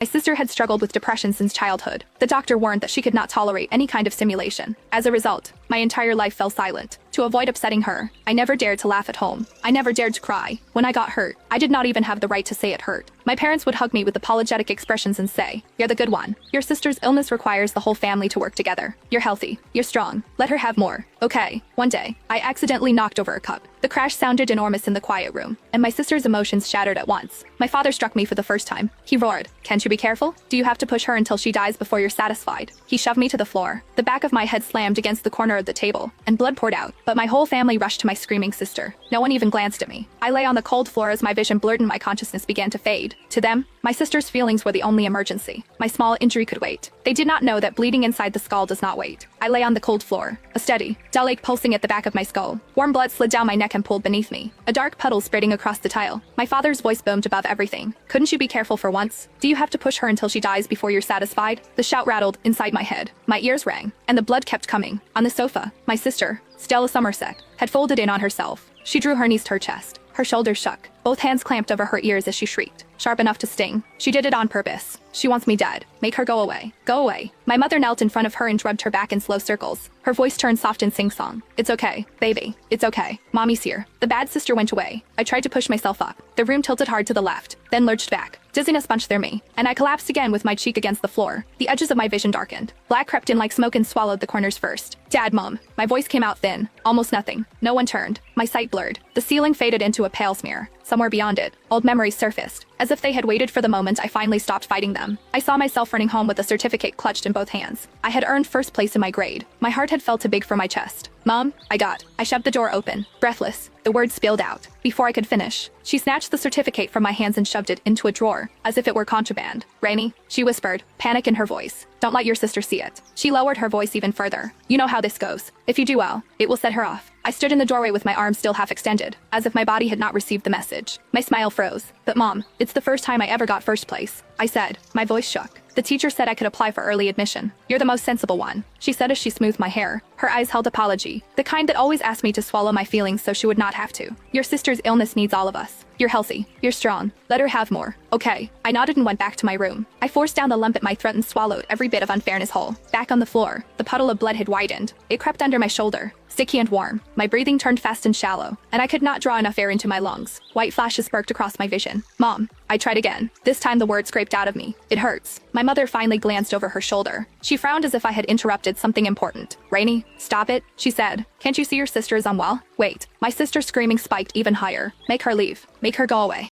My sister had struggled with depression since childhood. The doctor warned that she could not tolerate any kind of stimulation. As a result, my entire life fell silent. To avoid upsetting her, I never dared to laugh at home. I never dared to cry. When I got hurt, I did not even have the right to say it hurt. My parents would hug me with apologetic expressions and say, "You're the good one. Your sister's illness requires the whole family to work together. You're healthy. You're strong. Let her have more." Okay. One day, I accidentally knocked over a cup. The crash sounded enormous in the quiet room, and my sister's emotions shattered at once. My father struck me for the first time. He roared, "Can't you be careful? Do you have to push her until she dies before you're satisfied?" He shoved me to the floor. The back of my head slammed against the corner of the table, and blood poured out. But my whole family rushed to my screaming sister. No one even glanced at me. I lay on the cold floor as my vision blurred and my consciousness began to fade. To them, my sister's feelings were the only emergency. My small injury could wait. They did not know that bleeding inside the skull does not wait. I lay on the cold floor, a steady, dull ache pulsing at the back of my skull. Warm blood slid down my neck and pooled beneath me, a dark puddle spreading across the tile. My father's voice boomed above everything. "Couldn't you be careful for once? Do you have to push her until she dies before you're satisfied?" The shout rattled inside my head. My ears rang, and the blood kept coming. On the sofa, my sister, Stella Somerset, had folded in on herself. She drew her knees to her chest. Her shoulders shook. Both hands clamped over her ears as she shrieked, sharp enough to sting. She did it on purpose. "She wants me dead. Make her go away. Go away." My mother knelt in front of her and rubbed her back in slow circles. Her voice turned soft in sing-song. "It's okay, baby. It's okay. Mommy's here." The bad sister went away. I tried to push myself up. The room tilted hard to the left, then lurched back. Dizziness punched through me, and I collapsed again with my cheek against the floor. The edges of my vision darkened. Black crept in like smoke and swallowed the corners first. "Dad, Mom." My voice came out thin, almost nothing. No one turned. My sight blurred. The ceiling faded into a pale smear. Somewhere beyond it, old memories surfaced, as if they had waited for the moment I finally stopped fighting them. I saw myself running home with a certificate clutched in both hands. I had earned first place in my grade. My heart had felt too big for my chest. "Mom," I shoved the door open. Breathless, the words spilled out. Before I could finish, she snatched the certificate from my hands and shoved it into a drawer, as if it were contraband. "Rainy," she whispered, panic in her voice. "Don't let your sister see it." She lowered her voice even further. "You know how this goes. If you do well, it will set her off." I stood in the doorway with my arms still half extended, as if my body had not received the message. My smile froze. "But Mom, it's the first time I ever got first place," I said. My voice shook. "The teacher said I could apply for early admission. You're the most sensible one," she said as she smoothed my hair. Her eyes held apology, the kind that always asked me to swallow my feelings so she would not have to. "Your sister's illness needs all of us. You're healthy. You're strong. Let her have more." "Okay." I nodded and went back to my room. I forced down the lump at my throat and swallowed every bit of unfairness whole. Back on the floor, the puddle of blood had widened. It crept under my shoulder, sticky and warm. My breathing turned fast and shallow, and I could not draw enough air into my lungs. White flashes sparked across my vision. "Mom." I tried again. This time the word scraped out of me. "It hurts." My mother finally glanced over her shoulder. She frowned as if I had interrupted something important. "Rainy, stop it," she said. "Can't you see your sister is unwell?" "Wait." My sister's screaming spiked even higher. "Make her leave. Make her go away."